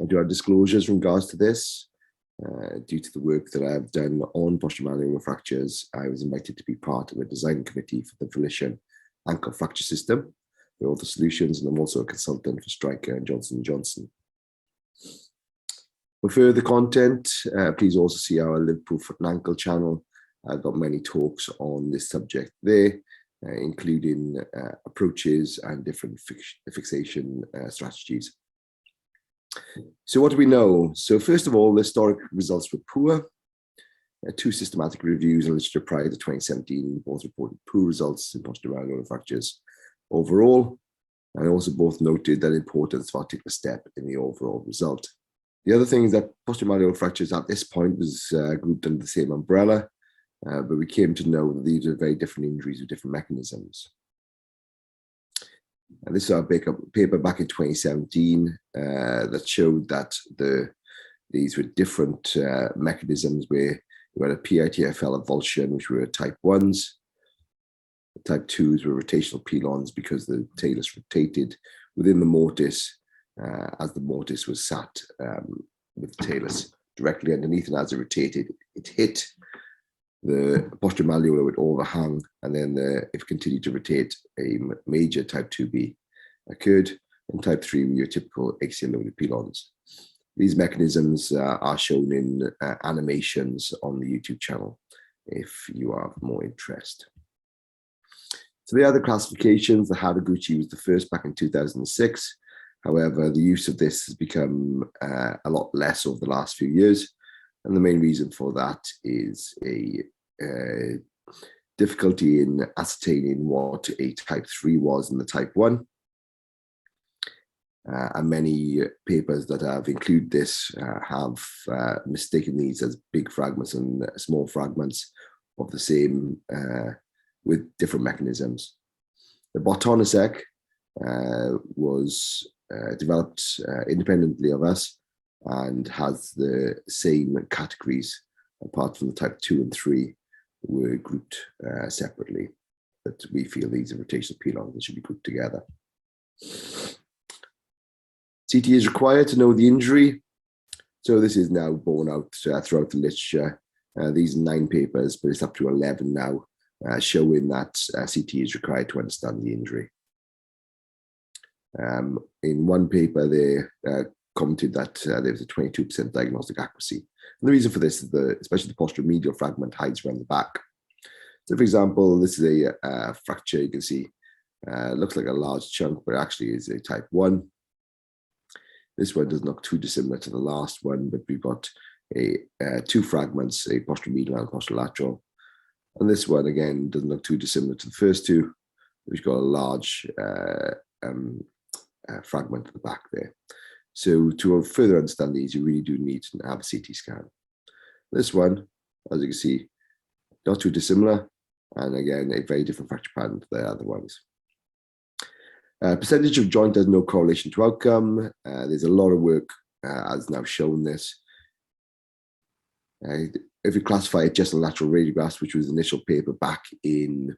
to our disclosures in regards to this. Due to the work that I have done on posterior malleolar fractures, I was invited to be part of a design committee for the Vishal ankle fracture system for Ortho Solutions, and I'm also a consultant for Stryker and Johnson & Johnson. For further content, please also see our Liverpool Foot and Ankle channel. I've got many talks on this subject there, including approaches and different fixation strategies. So what do we know? So first of all, the historic results were poor. Two systematic reviews in literature prior to 2017 both reported poor results in posterior malleolar fractures overall, and also both noted that importance of articular step in the overall result. The other thing is that posterior malleolar fractures at this point was grouped under the same umbrella, but we came to know that these are very different injuries with different mechanisms. And this is our paper back in 2017 that showed that these were different mechanisms where you had a PITFL avulsion, which were type 1s. The type 2s were rotational pilons because the talus rotated within the mortise as the mortise was sat with the talus directly underneath, and as it rotated, it hit the posterior malleolar with overhang, and then if it continued to rotate, a major type 2B occurred, and type 3 were your typical axial loaded pilons. These mechanisms are shown in animations on the YouTube channel if you have more interest. So the other classifications, the Haraguchi was the first back in 2006. However, the use of this has become a lot less over the last few years. And the main reason for that is a difficulty in ascertaining what a type 3 was in the type 1. And many papers that have included this have mistaken these as big fragments and small fragments of the same with different mechanisms. The Botonisek was developed independently of us and has the same categories, apart from the type 2 and 3 were grouped separately, but we feel these are rotational pilons that should be grouped together. CT is required to know the injury. So this is now borne out throughout the literature. These are 9 papers, but it's up to 11 now, showing that CT is required to understand the injury. In one paper, they commented that there was a 22% diagnostic accuracy. And the reason for this is especially the posterior medial fragment hides around the back. So for example, this is a fracture you can see. Looks like a large chunk, but actually is a type 1. This one doesn't look too dissimilar to the last one, but we've got two fragments, a posterior medial and a posterior lateral. And this one, again, doesn't look too dissimilar to the first two. We've got a large fragment at the back there. So to further understand these, you really do need to have a CT scan. This one, as you can see, not too dissimilar, and again, a very different fracture pattern to the other ones. Percentage of joint has no correlation to outcome. There's a lot of work has now shown this. If we classify it just on lateral radiographs, which was the initial paper back in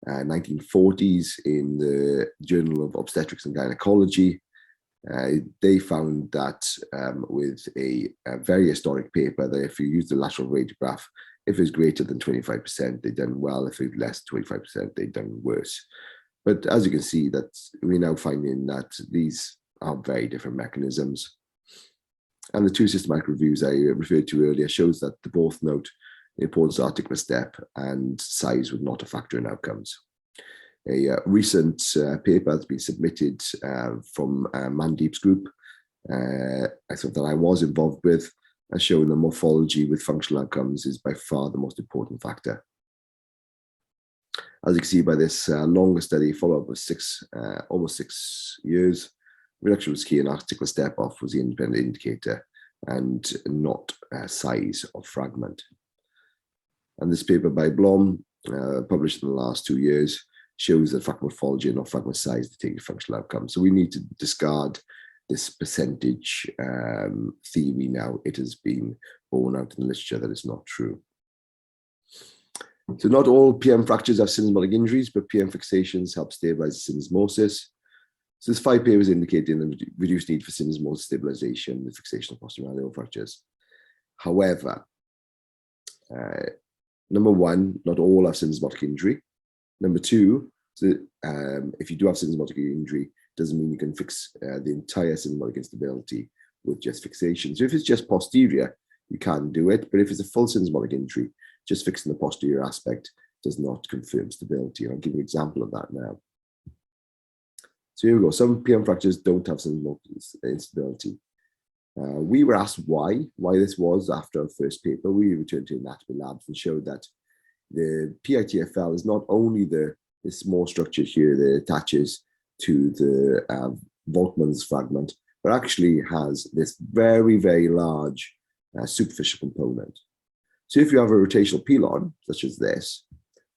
1940s in the Journal of Obstetrics and Gynecology, they found that with a very historic paper, that if you use the lateral radiograph, if it's greater than 25%, they've done well. If it's less than 25%, they've done worse. But as you can see, that we're now finding that these are very different mechanisms. And the two systematic reviews I referred to earlier shows that they both note the importance of articular step and size was not a factor in outcomes. A recent paper that's been submitted from Mandeep's group, I thought that I was involved with, has shown that morphology with functional outcomes is by far the most important factor. As you can see by this longer study, follow-up of almost 6 years, reduction was key and articular step off was the independent indicator and not size of fragment. And this paper by Blom, published in the last 2 years, shows that fragment morphology and not fragment size to take the functional outcome. So we need to discard this percentage theory now. It has been borne out in the literature that it's not true. So not all PM fractures have syndesmotic injuries, but PM fixations help stabilize the syndesmosis. So there's 5 papers indicating the reduced need for syndesmotic stabilization with fixation of posterior malleolar fractures. However, number one, not all have syndesmotic injury. Number two, if you do have syndesmotic injury, doesn't mean you can fix the entire syndesmotic instability with just fixation. So if it's just posterior, you can do it. But if it's a full syndesmotic injury, just fixing the posterior aspect does not confirm stability. And I'll give you an example of that now. So here we go. Some PM fractures don't have syndesmotic instability. We were asked why this was after our first paper. We returned to anatomy labs and showed that the PITFL is not only this small structure here that attaches to the Volkmann's fragment, but actually has this very, very large superficial component. So if you have a rotational pilon, such as this,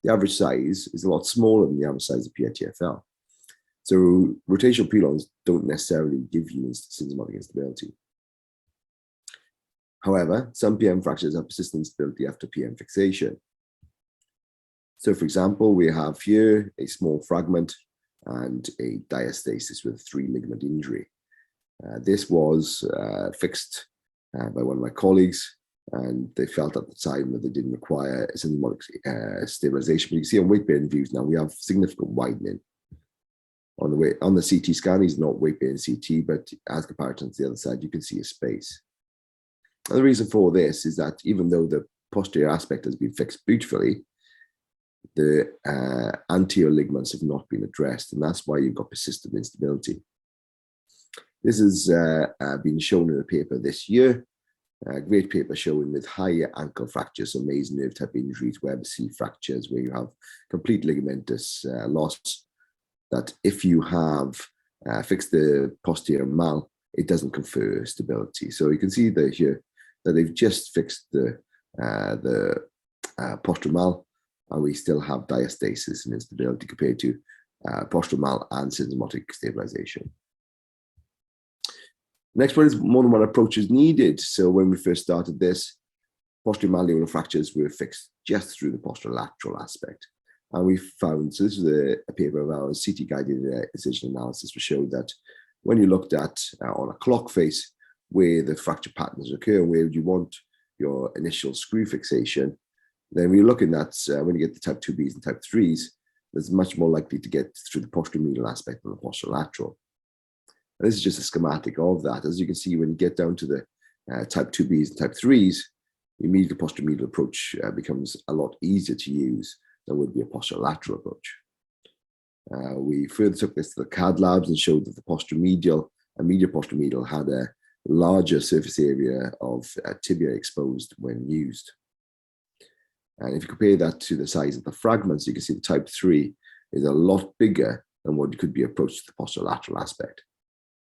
the average size is a lot smaller than the average size of PITFL. So rotational pilons don't necessarily give you syndesmotic instability. However, some PM fractures have persistent instability after PM fixation. So for example, we have here a small fragment and a diastasis with 3 ligament injury. This was fixed by one of my colleagues, and they felt at the time that they didn't require syndesmotic stabilization. But you can see on weight-bearing views now, we have significant widening. On the CT scan, he's not weight-bearing CT, but as comparison to the other side, you can see a space. And the reason for this is that even though the posterior aspect has been fixed beautifully, the anterior ligaments have not been addressed, and that's why you've got persistent instability. This has been shown in a paper this year, a great paper showing with higher ankle fractures, so maze nerve type injuries, Weber C fractures, where you have complete ligamentous loss, that if you have fixed the posterior mal, it doesn't confer stability. So you can see that here that they've just fixed the posterior mal, and we still have diastasis and instability compared to posterior mal and syndesmotic stabilization. Next one is more than one approach is needed. So when we first started this, posterior malleolar fractures were fixed just through the posterolateral aspect. And we found, so this is a paper of ours, CT-guided incision analysis, which showed that when you looked at on a clock face where the fracture patterns occur, where you want your initial screw fixation, then we're looking at when you get the type 2Bs and type 3s, there's much more likely to get through the posteromedial aspect than the posterolateral. And this is just a schematic of that. As you can see, when you get down to the type 2Bs and type 3s, the medial posteromedial approach becomes a lot easier to use than would be a posterolateral approach. We further took this to the CAD labs and showed that the posteromedial and medial posteromedial had a larger surface area of tibia exposed when used. And if you compare that to the size of the fragments, you can see the type 3 is a lot bigger than what could be approached to the posterolateral aspect.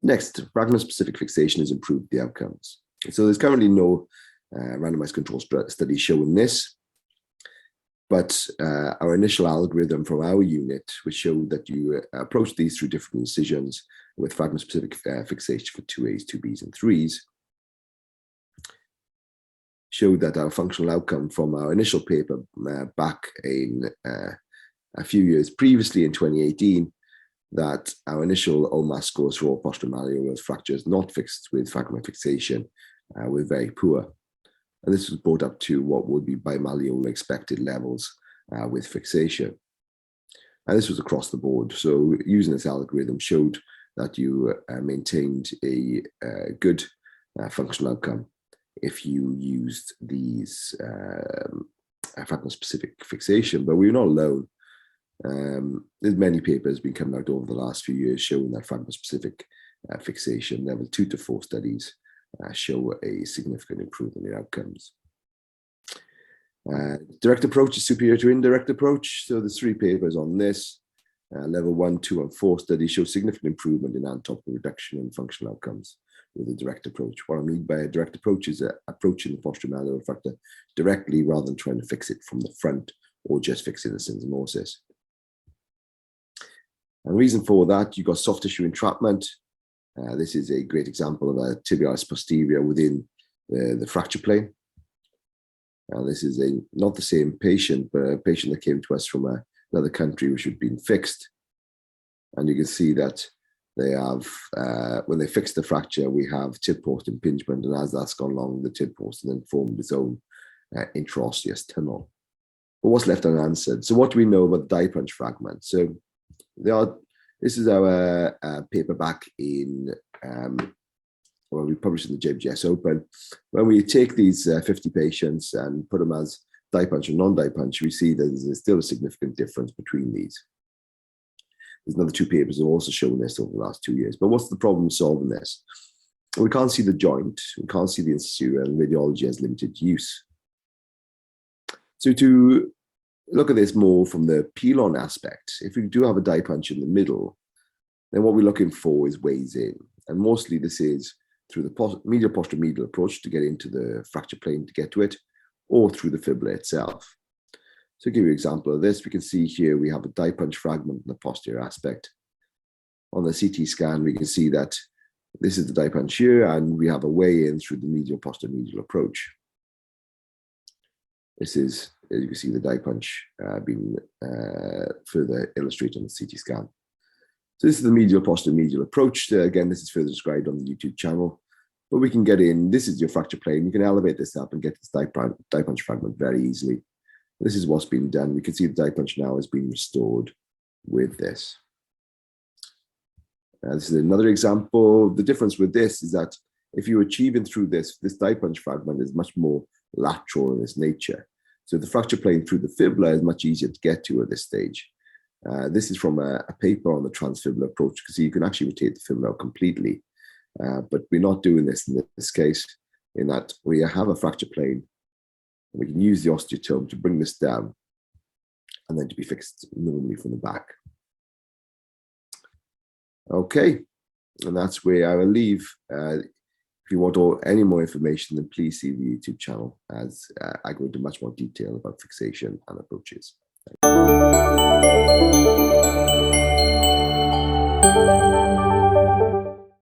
Next, fragment-specific fixation has improved the outcomes. So there's currently no randomized control study showing this, but our initial algorithm from our unit, which showed that you approach these through different incisions with fragment-specific fixation for 2As, 2Bs, and 3s, showed that our functional outcome from our initial paper back in a few years previously in 2018, that our initial OMAS scores for all posterior malleolar fractures not fixed with fragment fixation were very poor. And this was brought up to what would be bimalleolar expected levels with fixation. And this was across the board. So using this algorithm showed that you maintained a good functional outcome if you used these fragment-specific fixation. But we're not alone. There's many papers been coming out over the last few years showing that fragment-specific fixation, level 2 to 4 studies, show a significant improvement in outcomes. Direct approach is superior to indirect approach. So there's 3 papers on this. Level 1, 2, and 4 studies show significant improvement in anatomical reduction and functional outcomes with a direct approach. What I mean by a direct approach is approaching the posterior malleolar fracture directly rather than trying to fix it from the front or just fixing the syndesmosis. And the reason for that, you've got soft tissue entrapment. This is a great example of a tibialis posterior within the fracture plane. This is not the same patient, but a patient that came to us from another country which had been fixed. And you can see that they have, when they fix the fracture, we have tib post impingement, and as that's gone along, the tib post and then formed its own intraosseous tunnel. But what's left unanswered? So what do we know about the die punch fragment? So this is our paper back in, well, we published in the JBJS Open. When we take these 50 patients and put them as die punch and non-die punch, we see that there's still a significant difference between these. There's another 2 papers that have also shown this over the last 2 years. But what's the problem solving this? We can't see the joint, we can't see the incision, and radiology has limited use. So to look at this more from the peel-on aspect, if we do have a die punch in the middle, then what we're looking for is ways in. And mostly this is through the medial posterior medial approach to get into the fracture plane to get to it, or through the fibula itself. So to give you an example of this, we can see here we have a die punch fragment in the posterior aspect. On the CT scan, we can see that this is the die punch here, and we have a way in through the medial posterior medial approach. This is, as you can see, the die punch being further illustrated on the CT scan. So this is the medial posterior medial approach. Again, this is further described on the YouTube channel. But we can get in, this is your fracture plane. You can elevate this up and get this die punch fragment very easily. This is what's been done. We can see the die punch now has been restored with this. This is another example. The difference with this is that if you're achieving through this die punch fragment is much more lateral in its nature. So the fracture plane through the fibula is much easier to get to at this stage. This is from a paper on the transfibular approach, because you can actually rotate the fibula out completely. But we're not doing this in this case, in that we have a fracture plane. We can use the osteotome to bring this down and then to be fixed normally from the back. Okay, and that's where I will leave. If you want any more information, then please see the YouTube channel, as I go into much more detail about fixation and approaches.